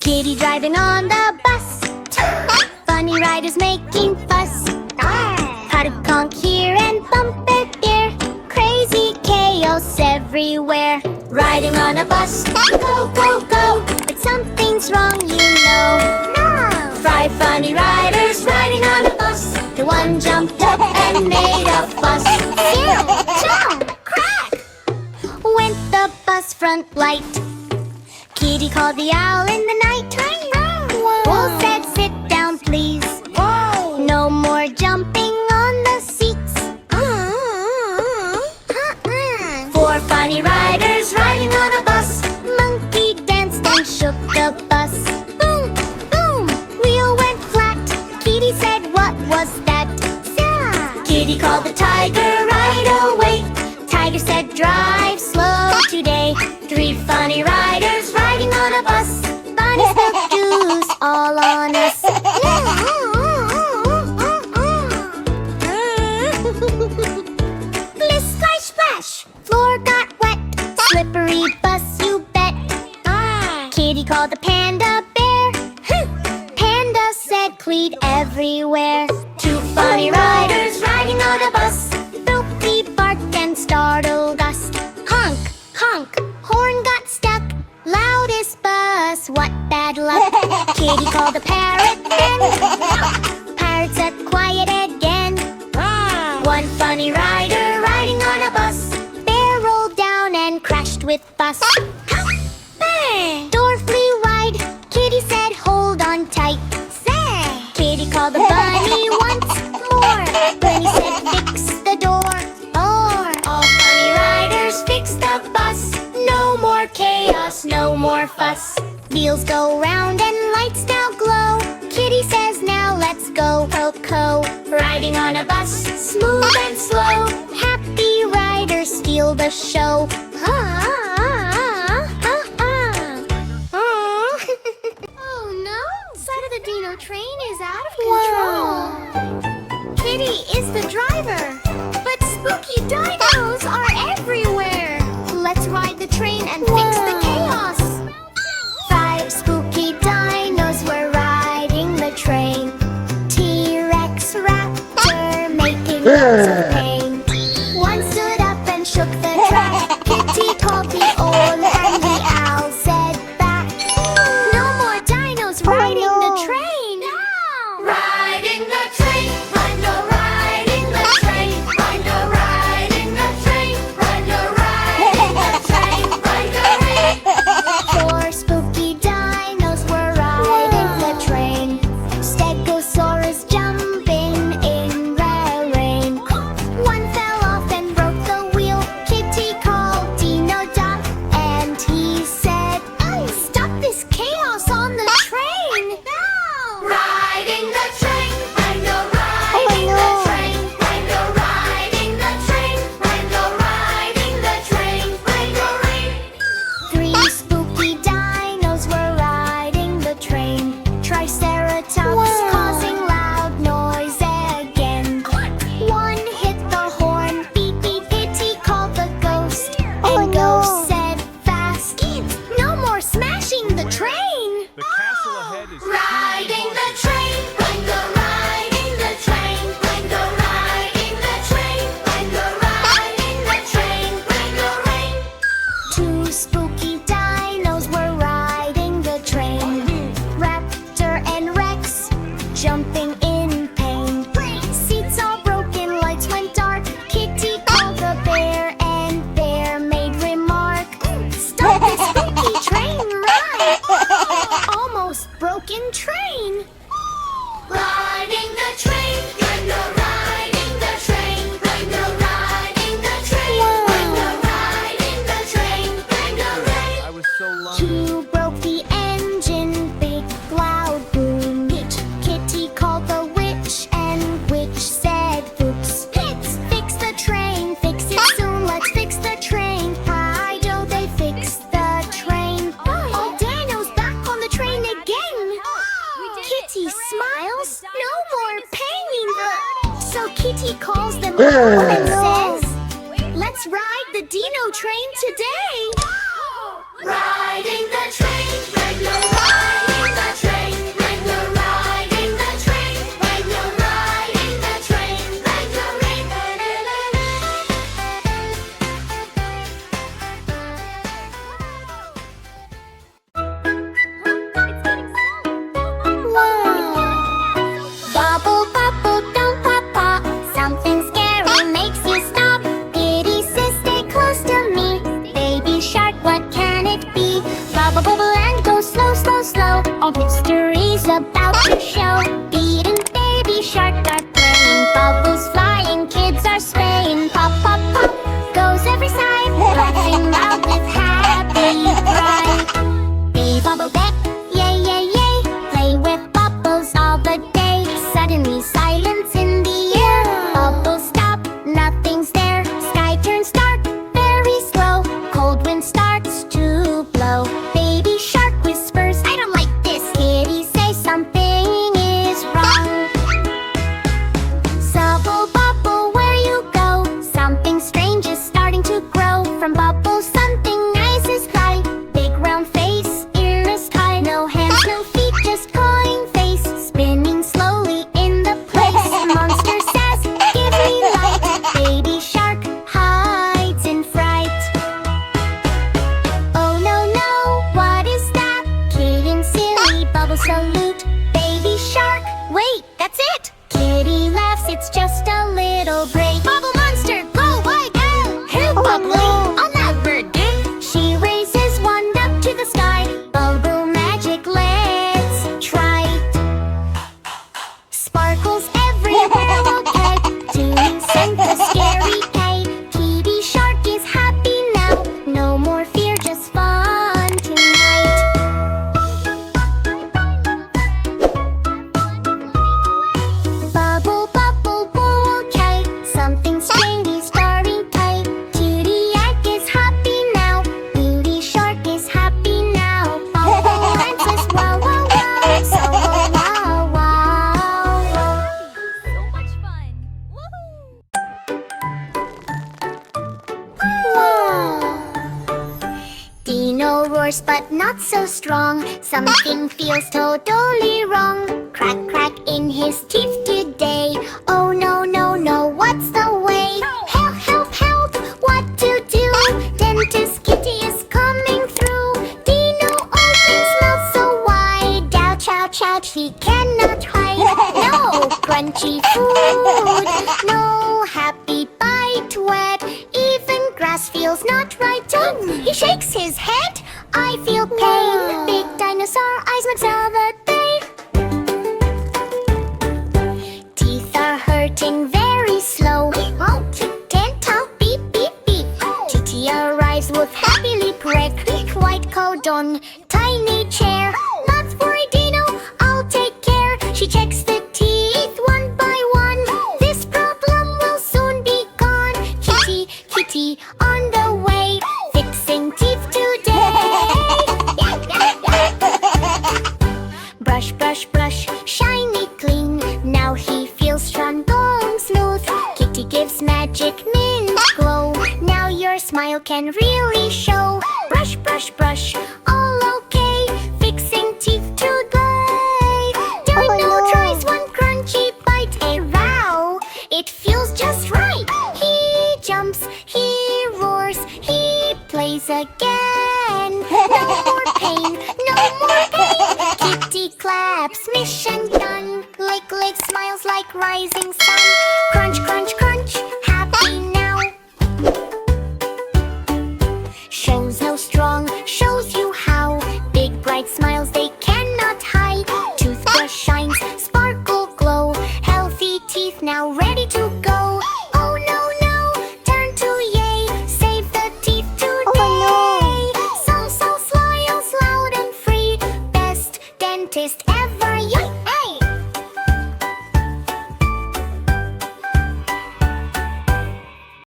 Kitty driving on the bus. Funny riders making fuss. Pot of conch here and bumper there. Crazy chaos everywhere. Riding on a bus, go, go, go. But something's wrong, you know. No! 5 funny riders riding on a bus. The one jumped up and made a fuss. Jump, crack! Went the bus front light. Kitty called the owl in the night. Wolf said, sit down, please. No more jumping on the seats. 4 funny riders riding on a bus. Monkey danced and shook the bus. Boom, boom, wheel went flat. Kitty said, what was that? Kitty called the tiger right away. Tiger said, drive slow today. 3 funny riders riding on a bus. Bunny spilled juice all on us. Splish, splash, splash. Floor got wet. Slippery bus, you bet. Kitty called the panda bear. Panda said, cleat everywhere. 2 funny riders riding on a bus. Filthy barked and startled us. Honk, honk, horn got stuck. Loudest bus, what bad luck. Kitty called the parrot then. Parrot said, quiet again. 1 funny rider riding on a bus. Bear rolled down and crashed with bus. Door flew wide. Kitty said, hold on tight. Kitty called the bunny once more. Bunny said, fix the door. All funny riders fix the bus. No more chaos, no more fuss. Wheels go round and lights now glow. Kitty says, now let's go, Coco. Riding on a bus, smooth and slow. Happy riders steal the show. Oh no, side of the Dino train is out of control. Kitty is the driver, but spooky dinos are everywhere. Let's ride the train and fix the chaos. 5 spooky dinos were riding the train. T-Rex, Raptor, making lots of pain. One stood up and shook the track. Kitty called the owl and the owl said back, no more dinos riding the train. Riding the train, Rhino riding the train. Rhino riding the train. Rhino riding the train. Rhino riding. 4 spooky dinos were riding the train. Stegosaurus jumping in the rain. One fell off and broke the wheel. Kitty called Dino Doc and he said, stop this chaos on the train. Riding the train, Rhino riding the train. Rhino riding the train. Rhino riding the train. Rhino riding. 3 spooky dinos were riding the train. Triceratops causing loud noise again. One hit the horn, beep beep. Kitty called the ghost, and ghost said fast, no more smashing the train. The castle ahead is Riding the train, Rhino riding the train. Rhino riding the train. Rhino riding the train. Rhino riding. 2 spooky dinos were riding the train. Raptor and Rex jumping in pain. Seats all broken, lights went dark. Kitty called the bear and bear made remark, stop this spooky train ride. Almost broken train. Riding the train, Rhino riding the train. Rhino riding the train. Rhino riding the train. Rhino riding. I was so lucky. 2 broke the engine, big loud boom. Kitty called the witch and witch said, oops. Fix the train, fix it soon, let's fix the train. Why do they fix the train? All dinos back on the train again. Kitty smiles, no more pain. So Kitty calls them all and says, let's ride the Dino train today. Riding the train, Rhino riding be bright. Be bubble back, yay, yay, yay. Play with bubbles all the day. Suddenly silence in the air. Bubbles stop, nothing's there. Sky turns dark, very slow. Cold wind starts to blow. Baby shark whispers, I don't like this. Kitty says something is wrong. Subble bubble, where you go? Something strange is starting to grow. From bubbles something nice is fly. Big round face, ears high. No hands, no feet, just cawing face. Spinning slowly in the place. Monster says, give me light. Baby shark hides in fright. Oh no, no, what is that? Kitten silly, bubble salute. Baby shark, wait, that's it. Kitty laughs, it's just a little break. Bubble monster, go, I go. Help, bubbly, I'll never do. She raises one up to the sky. Bubble magic, let's try. Sparkles everywhere, okay. Doing Santa scary K. Kitty shark is happy now. No more fear, just fun tonight. Bubble, bubble, okay. Something strange is starting tight. Kitty egg is happy now. Beauty shark is happy now. Bubble princess, wow, wow, wow. So wow, wow, wow. So much fun! Woohoo! Wow. Dino roars but not so strong. Something feels totally wrong. Crack, crack in his teeth today. Oh no, no, no, what's the way? Help, help, help, what to do? Dentist Kitty is coming through. Dino opens mouth so wide. Ouch, ouch, ouch, he cannot hide. No crunchy food, no happy bite wet. Even grass feels not right. He shakes his head. I feel pain. Big dinosaur eyes max all the day. Teeth are hurting very slow. Can't tell, beep, beep, beep. Titi arrives with happy lip wreck. White coat on tiny chair. Not worry, Dino, I'll take care. She checks the teeth one by one. This problem will soon be gone. Kitty, Kitty, on the way. Fixing teeth today. Brush, brush, brush, shiny clean. Now he feels strong, bone smooth. Kitty gives magic mint glow. Now your smile can really show. Brush, brush, brush, all okay. Fixing teeth today. Dino tries one crunchy bite. A row, it feels just right. He jumps, he roars, he plays again. No more pain, no more pain. Kitty claps, mission done. Lick smiles like rising sun. Crunch, crunch, crunch, happy now. Shows no strong, shows you how. Big bright smiles they cannot hide. Toothbrush shines, sparkle glow. Healthy teeth now ready to go. Oh no, no, turn to yay. Save the teeth today. So smiles loud and free. Best dentist